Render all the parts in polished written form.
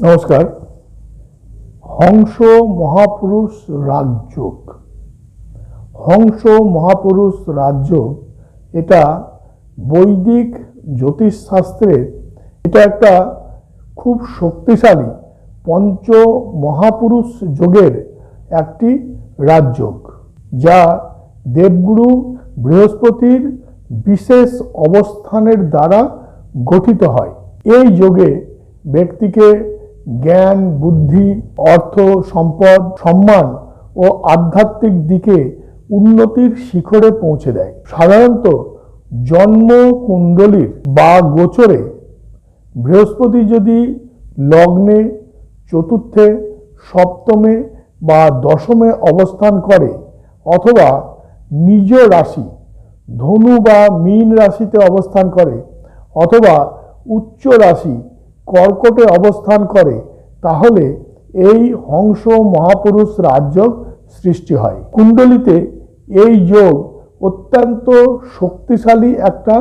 নমস্কার। হংস মহাপুরুষ রাজযোগ। হংস মহাপুরুষ রাজযোগ এটা বৈদিক জ্যোতিষশাস্ত্রের এটা একটা খুব শক্তিশালী পঞ্চ মহাপুরুষ যোগের একটি রাজযোগ, যা দেবগুরু বৃহস্পতির বিশেষ অবস্থানের দ্বারা গঠিত হয়। এই যোগে ব্যক্তিকে জ্ঞান, বুদ্ধি, অর্থ, সম্পদ, সম্মান ও আধ্যাত্মিক দিকে উন্নতির শিখরে পৌঁছে দেয়। সাধারণত জন্ম কুণ্ডলীর বা গোচরে বৃহস্পতি যদি লগ্নে, চতুর্থে, সপ্তমে বা দশমে অবস্থান করে অথবা নিজ রাশি ধনু বা মীন রাশিতে অবস্থান করে অথবা উচ্চ রাশি কর্কটে অবস্থান করে, তাহলে এই হংস মহাপুরুষ রাজযোগ সৃষ্টি হয়। কুণ্ডলিতে এই যোগ অত্যন্ত শক্তিশালী একটা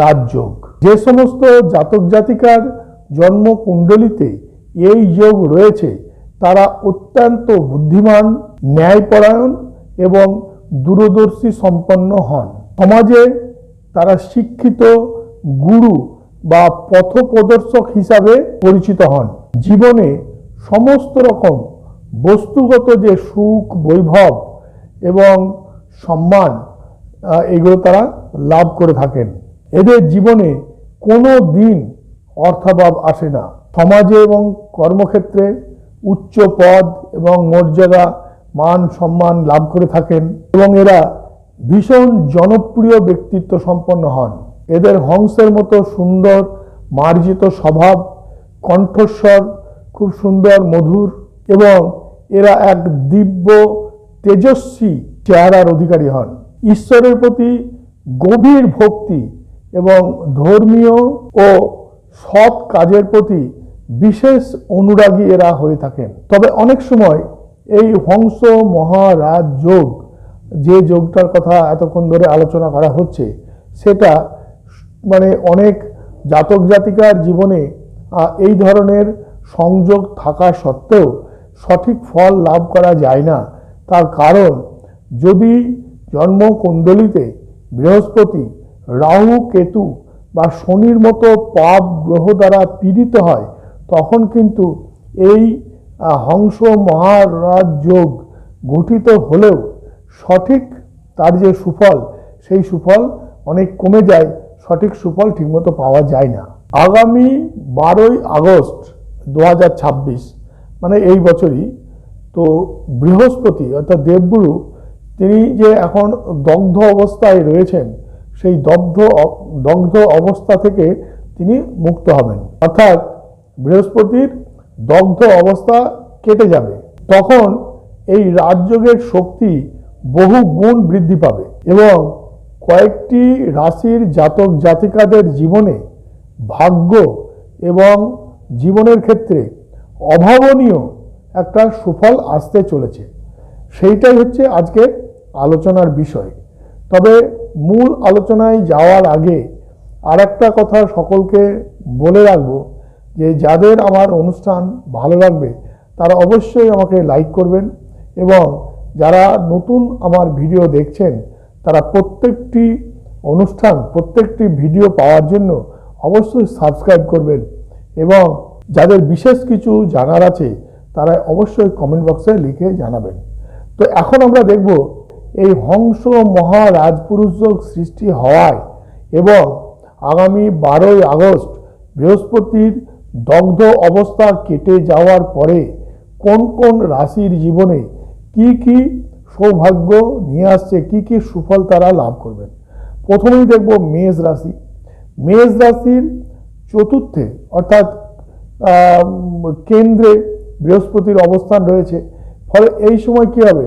রাজযোগ। যে সমস্ত জাতক জাতিকার জন্ম কুণ্ডলিতে এই যোগ রয়েছে তারা অত্যন্ত বুদ্ধিমান, ন্যায়পরায়ণ এবং দূরদর্শী সম্পন্ন হন। সমাজে তারা শিক্ষিত, গুরু বা পথপ্রদর্শক হিসাবে পরিচিত হন। জীবনে সমস্ত রকম বস্তুগত যে সুখ, বৈভব এবং সম্মান এগুলো তারা লাভ করে থাকেন। এদের জীবনে কোনো দিন অর্থাভাব আসে না। সমাজে এবং কর্মক্ষেত্রে উচ্চ পদ এবং মর্যাদা, মান সম্মান লাভ করে থাকেন এবং এরা ভীষণ জনপ্রিয় ব্যক্তিত্ব সম্পন্ন হন। এদের হংসের মতো সুন্দর মার্জিত স্বভাব, কণ্ঠস্বর খুব সুন্দর, মধুর এবং এরা এক দিব্য তেজস্বী চেহারার অধিকারী হন। ঈশ্বরের প্রতি গভীর ভক্তি এবং ধর্মীয় ও সৎ কাজের প্রতি বিশেষ অনুরাগী এরা হয়ে থাকেন। তবে অনেক সময় এই হংস মহারাজ যোগ, যে যোগটার কথা এতক্ষণ ধরে আলোচনা করা হচ্ছে, সেটা অনেক জাতক জাতিকার জীবনে এই ধরনের সংযোগ থাকা সত্ত্বেও সঠিক ফল লাভ করা যায় না। তার কারণ, যদি জন্মকুণ্ডলিতে বৃহস্পতি, রাহু, কেতু বা শনির মতো পাপ গ্রহ দ্বারা পীড়িত হয়, তখন কিন্তু এই হংস মহারাজ যোগ গঠিত হলেও সঠিক তার যে সুফল, সেই সুফল অনেক কমে যায়, সঠিক সুফল ঠিকমতো পাওয়া যায় না। আগামী 12ই আগস্ট 2026 এই বছরই তো বৃহস্পতি অর্থাৎ দেবগুরু তিনি যে এখন দগ্ধ অবস্থায় রয়েছেন, সেই দগ্ধ অবস্থা থেকে তিনি মুক্ত হবেন। অর্থাৎ বৃহস্পতির দগ্ধ অবস্থা কেটে যাবে। তখন এই রাজযোগের শক্তি বহু গুণ বৃদ্ধি পাবে এবং কয়েকটি রাশির জাতক জাতিকাদের জীবনে ভাগ্য এবং জীবনের ক্ষেত্রে অভাবনীয় একটা সুফল আসতে চলেছে। সেইটাই হচ্ছে আজকের আলোচনার বিষয়। তবে মূল আলোচনায় যাওয়ার আগে আর একটা কথা সকলকে বলে রাখবো, যে যাদের আমার অনুষ্ঠান ভালো লাগবে তারা অবশ্যই আমাকে লাইক করবেন এবং যারা নতুন আমার ভিডিও দেখছেন তারা প্রত্যেকটি অনুষ্ঠান, প্রত্যেকটি ভিডিও পাওয়ার জন্য অবশ্যই সাবস্ক্রাইব করবেন এবং যাদের বিশেষ কিছু জানার আছে তারা অবশ্যই কমেন্ট বক্সে লিখে জানাবেন। তো এখন আমরা দেখব এই হংস মহারাজপুরুষ যোগ সৃষ্টি হওয়ায় এবং আগামী 12ই আগস্ট বৃহস্পতির দগ্ধ অবস্থা কেটে যাওয়ার পরে কোন কোন রাশির জীবনে কি কি সৌভাগ্য নিয়ে আসছে, কি কি সুফল তারা লাভ করবেন। প্রথমেই দেখব মেষ রাশি। মেষ রাশির চতুর্থে অর্থাৎ কেন্দ্রে বৃহস্পতির অবস্থান রয়েছে। ফলে এই সময় কি হবে,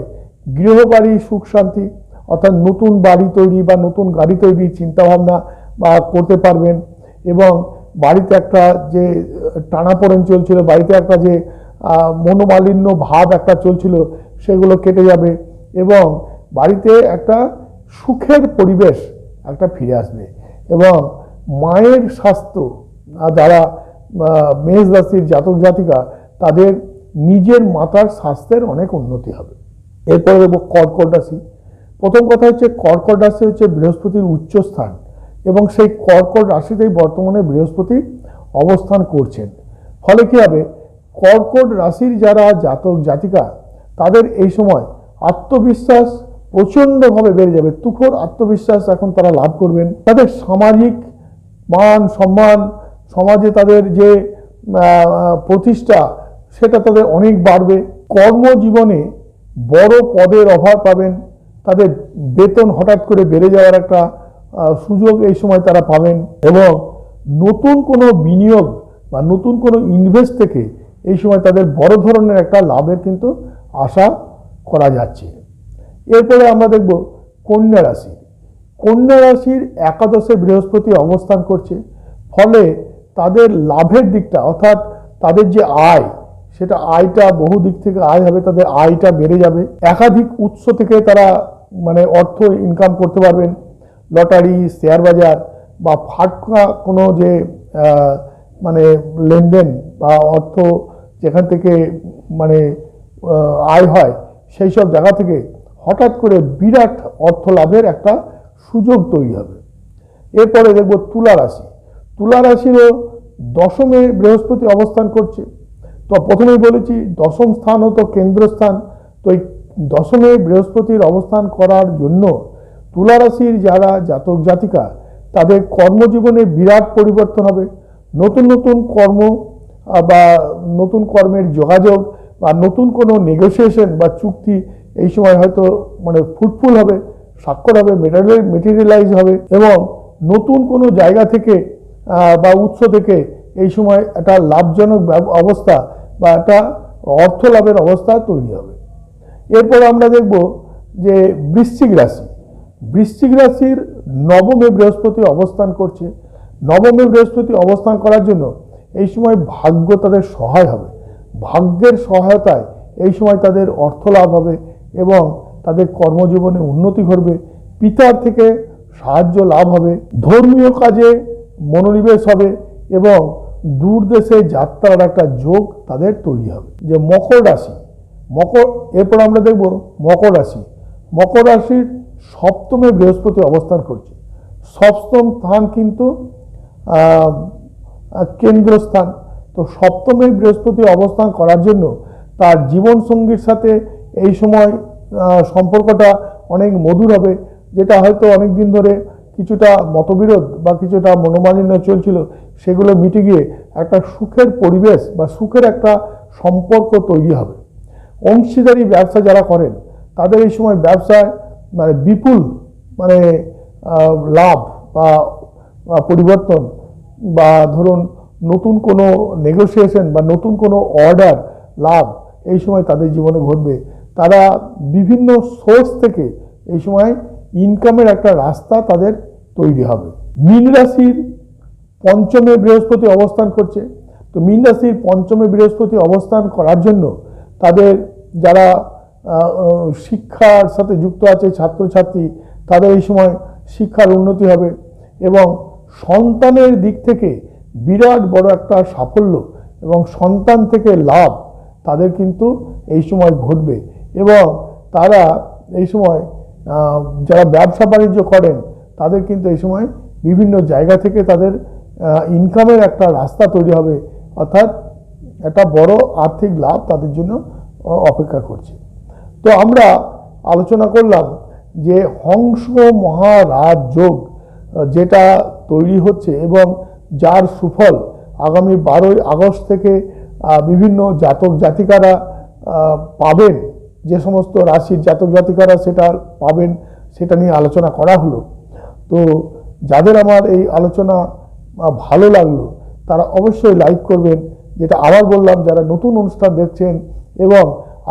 গৃহবাড়ি সুখ শান্তি অর্থাৎ নতুন বাড়ি তৈরি বা নতুন গাড়ি তৈরির চিন্তাভাবনা বা করতে পারবেন এবং বাড়িতে একটা যে টানাপোড়েন চলছিল, বাড়িতে একটা যে মনোমালিন্য ভাব একটা চলছিল, সেগুলো কেটে যাবে এবং বাড়িতে একটা সুখের পরিবেশ একটা ফিরে আসবে এবং মায়ের স্বাস্থ্য, যারা মেষ রাশির জাতক জাতিকা তাদের নিজের মাতার স্বাস্থ্যের অনেক উন্নতি হবে। এরপরে দেখব কর্কট রাশি। প্রথম কথা হচ্ছে কর্কট রাশি হচ্ছে বৃহস্পতির উচ্চ স্থান এবং সেই কর্কট রাশিতেই বর্তমানে বৃহস্পতি অবস্থান করছেন। ফলে কি হবে, কর্কট রাশির যারা জাতক জাতিকা তাদের এই সময় আত্মবিশ্বাস প্রচণ্ডভাবে বেড়ে যাবে। তুখর আত্মবিশ্বাস এখন তারা লাভ করবেন। তাদের সামাজিক মান সম্মান, সমাজে তাদের যে প্রতিষ্ঠা সেটা তাদের অনেক বাড়বে। কর্মজীবনে বড় পদের অভাব পাবেন। তাদের বেতন হঠাৎ করে বেড়ে যাওয়ার একটা সুযোগ এই সময় তারা পাবেন এবং নতুন কোনো বিনিয়োগ বা নতুন কোনো ইনভেস্ট থেকে এই সময় তাদের বড় ধরনের একটা লাভের কিন্তু আশা করা যাচ্ছে। এরপরে আমরা দেখব কন্যা রাশি। কন্যা রাশির একাদশে বৃহস্পতি অবস্থান করছে। ফলে তাদের লাভের দিকটা অর্থাৎ তাদের যে আয়, সেটা আয়টা বহু দিক থেকে আয় হবে, তাদের আয়টা বেড়ে যাবে। একাধিক উৎস থেকে তারা অর্থ ইনকাম করতে পারবেন। লটারি, শেয়ার বাজার বা ফাটকা কোনো যে লেনদেন বা অর্থ যেখান থেকে আয় হয় সেই সব জায়গা থেকে হঠাৎ করে বিরাট অর্থ লাভের একটা সুযোগ তৈরি হবে। এরপরে দেখব তুলা রাশি। তুলা রাশিরও দশমে বৃহস্পতি অবস্থান করছে। তো প্রথমেই বলেছি দশম স্থান হতো কেন্দ্রস্থান। তো এই দশমে বৃহস্পতির অবস্থান করার জন্য তুলা রাশির যারা জাতক জাতিকা তাদের কর্মজীবনে বিরাট পরিবর্তন হবে। নতুন নতুন কর্ম বা নতুন কর্মের যোগাযোগ বা নতুন কোনো নেগোসিয়েশন বা চুক্তি এই সময় হয়তো ফ্রুটফুল হবে, স্বাক্ষর হবে, মেটেরিয়ালাইজ হবে এবং নতুন কোনো জায়গা থেকে বা উৎস থেকে এই সময় একটা লাভজনক অবস্থা বা একটা অর্থ লাভের অবস্থা তৈরি হবে। এরপর আমরা দেখব যে বৃশ্চিক রাশি। বৃশ্চিক রাশির নবমে বৃহস্পতি অবস্থান করছে। নবমে বৃহস্পতি অবস্থান করার জন্য এই সময় ভাগ্য তাদের সহায় হবে। ভাগ্যের সহায়তায় এই সময় তাদের অর্থ লাভ হবে এবং তাদের কর্মজীবনে উন্নতি ঘটবে। পিতার থেকে সাহায্য লাভ হবে। ধর্মীয় কাজে মনোনিবেশ হবে এবং দূর দেশে যাত্রার একটা যোগ তাদের তৈরি হবে। যে মকর রাশি, এরপর আমরা দেখব মকর রাশি। মকর রাশির সপ্তমে বৃহস্পতি অবস্থান করছে। সপ্তম স্থান কিন্তু কেন্দ্রস্থান। তো সপ্তমে বৃহস্পতি অবস্থান করার জন্য তার জীবনসঙ্গীর সাথে এই সময় সম্পর্কটা অনেক মধুর হবে, যেটা হয়তো অনেক দিন ধরে কিছুটা মতবিরোধ বা কিছুটা মনোমালিন্য চলছিল, সেগুলো মিটে গিয়ে একটা সুখের পরিবেশ বা সুখের একটা সম্পর্ক তৈরি হবে। অংশীদারি ব্যবসা যারা করেন তাদের এই সময় ব্যবসায় বিপুল লাভ বা পরিবর্তন বা ধরুন নতুন কোনো নেগোসিয়েশন বা নতুন কোনো অর্ডার লাভ এই সময় তাদের জীবনে ঘটবে। তারা বিভিন্ন সোর্স থেকে এই সময় ইনকামের একটা রাস্তা তাদের তৈরি হবে। মীন রাশির পঞ্চমে বৃহস্পতি অবস্থান করছে। তো মীন রাশির পঞ্চমে বৃহস্পতি অবস্থান করার জন্য তাদের যারা শিক্ষার সাথে যুক্ত আছে ছাত্রছাত্রী, তাদের এই সময় শিক্ষার উন্নতি হবে এবং সন্তানের দিক থেকে বিরাট বড় একটা সাফল্য এবং সন্তান থেকে লাভ তাদের কিন্তু এই সময় ঘটবে এবং তারা এই সময় যারা ব্যবসা বাণিজ্য করেন তাদের কিন্তু এই সময় বিভিন্ন জায়গা থেকে তাদের ইনকামের একটা রাস্তা তৈরি হবে, অর্থাৎ একটা বড় আর্থিক লাভ তাদের জন্য অপেক্ষা করছে। তো আমরা আলোচনা করলাম যে হংস মহারাজ যোগ যেটা তৈরি হচ্ছে এবং যার সুফল আগামী 12ই আগস্ট থেকে বিভিন্ন জাতক জাতিকারা পাবেন। যে সমস্ত রাশির জাতক জাতিকারা সেটা পাবেন সেটা নিয়ে আলোচনা করা হলো। তো যাদের আমার এই আলোচনা ভালো লাগলো তারা অবশ্যই লাইক করবেন, যেটা আবার বললাম যারা নতুন অনুষ্ঠান দেখছেন এবং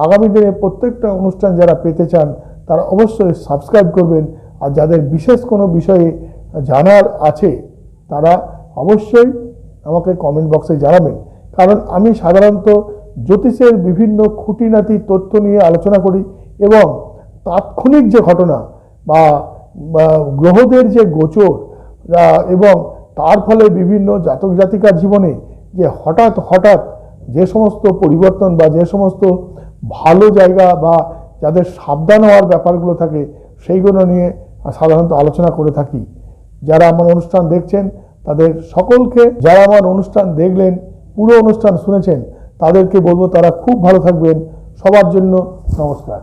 আগামী দিনে প্রত্যেকটা অনুষ্ঠান যারা পেতে চান তারা অবশ্যই সাবস্ক্রাইব করবেন। আর যাদের বিশেষ কোনো বিষয়ে জানার আছে তারা অবশ্যই আমাকে কমেন্ট বক্সে জানাবেন, কারণ আমি সাধারণত জ্যোতিষের বিভিন্ন খুঁটিনাটি তথ্য নিয়ে আলোচনা করি এবং তাৎক্ষণিক যে ঘটনা বা গ্রহদের যে গোচর এবং তার ফলে বিভিন্ন জাতক জাতিকার জীবনে যে হঠাৎ হঠাৎ যে সমস্ত পরিবর্তন বা যে সমস্ত ভালো জায়গা বা যাদের সাবধান হওয়ার ব্যাপারগুলো থাকে সেইগুলো নিয়ে সাধারণত আলোচনা করে থাকি। যারা আমার অনুষ্ঠান দেখছেন তাদের সকলকে, যারা আমার অনুষ্ঠান দেখলেন, পুরো অনুষ্ঠান শুনেছেন, তাদেরকে বলবো তারা খুব ভালো থাকবেন। সবার জন্য নমস্কার।